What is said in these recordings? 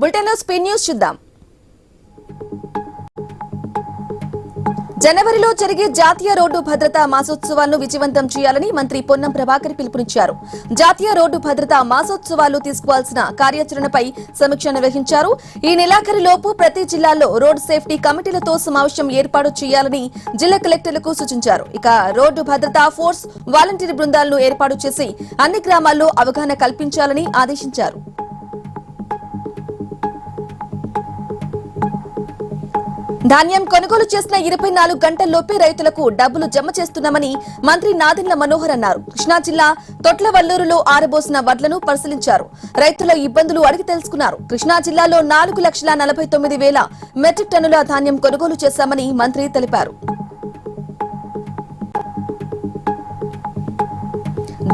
బులెటిన్లో speed news చూద్దాం. జనవరిలో జరిగే జాతీయ రోడ్డు భద్రతా మాసోత్సవాలను విజయవంతం చేయాలని మంత్రి పొన్నం ప్రభాకర్ పిలుపునిచ్చారు. జాతీయ రోడ్డు భద్రతా మాసోత్సవాలు తీసుకోవాల్సిన కార్యాచరణపై సమీక్ష నిర్వహించారు. ఈ నెలాఖరులోపు ప్రతి జిల్లాల్లో రోడ్ సేఫ్టీ కమిటీలతో సమావేశం ఏర్పాటు చేయాలని జిల్లా కలెక్టర్లకు సూచించారు. ఇక రోడ్డు భద్రతా ఫోర్స్ వాలంటీర్ బృందాలను ఏర్పాటు చేసి అన్ని గ్రామాల్లో అవగాహన కల్పించాలని ఆదేశించారు. ధాన్యం కొనుగోలు చేసిన 24 గంటల్లోపే రైతులకు డబ్బులు జమ చేస్తున్నామని మంత్రి నాదెండ్ల మనోహర్ అన్నారు. కృష్ణా జిల్లా తొట్లవల్లూరులో ఆరబోసిన వడ్లను పరిశీలించారు. రైతుల ఇబ్బందులు అడిగి తెలుసుకున్నారు. కృష్ణా జిల్లాలో 4,49,000 మెట్రిక్ టన్నుల ధాన్యం కొనుగోలు చేశామని మంత్రి తెలిపారు.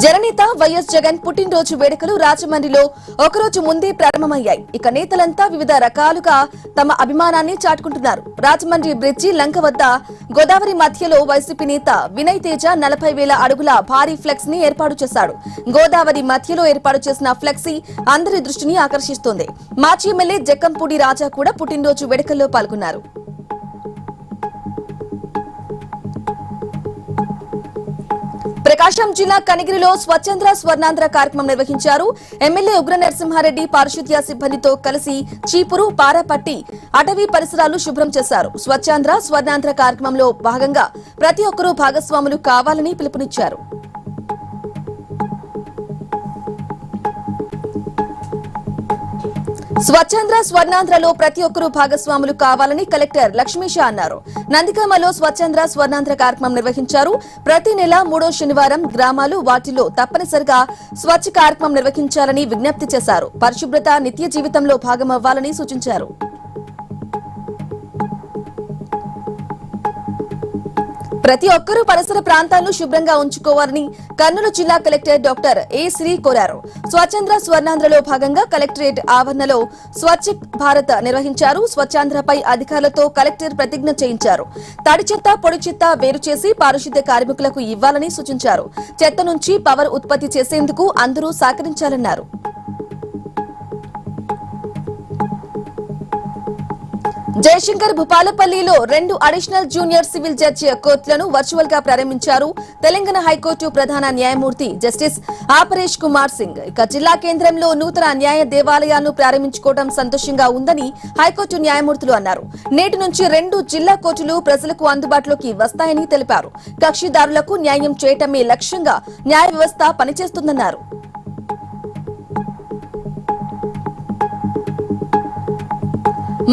జననేత వైఎస్ జగన్ పుట్టినరోజు వేడుకలు రాజమండ్రిలో ఒకరోజు ముందే ప్రారంభమయ్యాయి. ఇక నేతలంతా వివిధ రకాలుగా తమ అభిమానాన్ని చాటుకుంటున్నారు. రాజమండ్రి బ్రిడ్జి లంక వద్ద గోదావరి మధ్యలో వైసీపీ నేత వినయ్ తేజ 40,000 అడుగుల భారీ ఫ్లెక్స్ ని ఏర్పాటు చేశాడు. గోదావరి మధ్యలో ఏర్పాటు చేసిన ఫ్లెక్సీ అందరి దృష్టిని ఆకర్షిస్తోంది. మాజీ ఎమ్మెల్యే జక్కంపూడి రాజా కూడా పుట్టినరోజు వేడుకల్లో పాల్గొన్నారు. ప్రకాశం జిల్లా కనిగిరిలో స్వచ్ఛంద్ర స్వర్ణాంధ్ర కార్యక్రమం నిర్వహించారు. ఎమ్మెల్యే ఉగ్ర నరసింహారెడ్డి పారిశుద్ధ్య సిబ్బందితో కలిసి చీపురు, పారపట్టి అటవీ పరిసరాలు శుభ్రం చేశారు. స్వచ్ఛాంధ్ర స్వర్ణాంధ్ర కార్యక్రమంలో భాగంగా ప్రతి ఒక్కరూ భాగస్వాములు కావాలని పిలుపునిచ్చారు. స్వచ్ఛాంధ్ర స్వర్ణాంధ్రలో ప్రతి ఒక్కరూ భాగస్వాములు కావాలని కలెక్టర్ లక్ష్మీషా అన్నారు. నందిగామలో స్వచ్ఛాంధ్ర స్వర్ణాంధ్ర కార్యక్రమం నిర్వహించారు. ప్రతి నెల 3వ శనివారం గ్రామాలు వాటిలో తప్పనిసరిగా స్వచ్ఛ కార్యక్రమం నిర్వహించాలని విజ్ఞప్తి చేశారు. పరిశుభ్రత నిత్య జీవితంలో భాగమవ్వాలని సూచించారు. ప్రతి ఒక్కరూ పరిసర ప్రాంతాలను శుభ్రంగా ఉంచుకోవాలని కర్నూలు జిల్లా కలెక్టర్ డాక్టర్ ఏ శ్రీ కోరారు. స్వచ్ఛాంధ్ర స్వర్ణాంధ్రలో భాగంగా కలెక్టరేట్ ఆవరణలో స్వచ్ఛ భారత్ నిర్వహించారు. స్వచ్ఛాంధ్రపై అధికారులతో కలెక్టర్ ప్రతిజ్ఞ చేయించారు. తడి చెత్త, పొడి చెత్త వేరు చేసి పారిశుద్ధ్య కార్మికులకు ఇవ్వాలని సూచించారు. చెత్త నుంచి పవర్ ఉత్పత్తి చేసేందుకు అందరూ సహకరించాలన్నారు. జయశంకర్ భూపాలపల్లిలో 2 అడిషనల్ జూనియర్ సివిల్ జడ్జి కోర్టులను వర్చువల్ గా ప్రారంభించారు. తెలంగాణ హైకోర్టు ప్రధాన న్యాయమూర్తి జస్టిస్ ఆపరేష్ కుమార్ సింగ్. ఇక జిల్లా కేంద్రంలో నూతన న్యాయ దేవాలయాలను ప్రారంభించుకోవడం సంతోషంగా ఉందని హైకోర్టు న్యాయమూర్తులు అన్నారు. నేటి నుంచి 2 జిల్లా కోర్టులు ప్రజలకు అందుబాటులోకి వస్తాయని తెలిపారు. కక్షిదారులకు న్యాయం చేయటమే లక్ష్యంగా న్యాయ వ్యవస్థ పనిచేస్తుందన్నారు.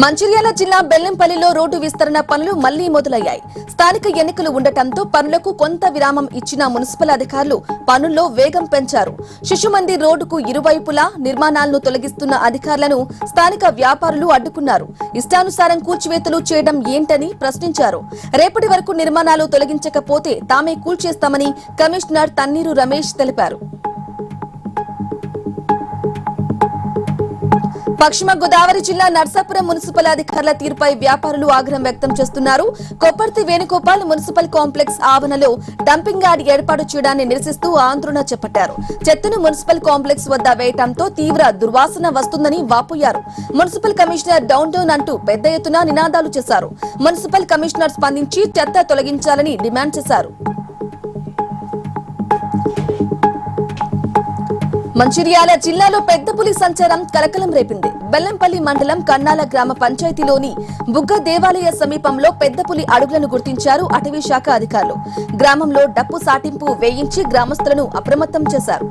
మంచిర్యాల జిల్లా బెల్లంపల్లిలో రోడ్డు విస్తరణ పనులు మళ్లీ మొదలయ్యాయి. స్థానిక ఎన్నికలు ఉండటంతో పనులకు కొంత విరామం ఇచ్చిన మున్సిపల్ అధికారులు పనుల్లో వేగం పెంచారు. శిశుమందిర్ రోడ్డుకు ఇరువైపులా నిర్మాణాలను తొలగిస్తున్న అధికారులను స్థానిక వ్యాపారులు అడ్డుకున్నారు. ఇష్టానుసారం కూల్చివేతలు చేయడం ఏంటని ప్రశ్నించారు. రేపటి వరకు నిర్మాణాలు తొలగించకపోతే తామే కూల్చేస్తామని కమిషనర్ తన్నీరు రమేష్ తెలిపారు. పశ్చిమ గోదావరి జిల్లా నర్సాపురం మున్సిపల్ అధికారుల తీరుపై వ్యాపారులు ఆగ్రహం వ్యక్తం చేస్తున్నారు. కొప్పర్తి వేణుగోపాల్ మున్సిపల్ కాంప్లెక్స్ ఆవరణలో డంపింగ్ యార్డ్ ఏర్పాటు చేయడాన్ని నిరసిస్తూ ఆందోళన చేపట్టారు. చెత్తను మున్సిపల్ కాంప్లెక్స్ వద్ద వేయటంతో తీవ్ర దుర్వాసన వస్తుందని వాపోయారు. మున్సిపల్ కమిషనర్ డౌన్ డౌన్ అంటూ పెద్ద ఎత్తున నినాదాలు చేశారు. మున్సిపల్ కమిషనర్ స్పందించి చెత్త తొలగించాలని డిమాండ్ చేశారు. మంచిర్యాల జిల్లాలో పెద్ద పులి సంచారం కలకలం రేపింది. బెల్లంపల్లి మండలం కన్నాల గ్రామ పంచాయతీలోని బుగ్గ దేవాలయ సమీపంలో పెద్ద పులి అడుగులను గుర్తించారు అటవీ శాఖ అధికారులు. గ్రామంలో డప్పు సాటింపు వేయించి గ్రామస్తులను అప్రమత్తం చేశారు.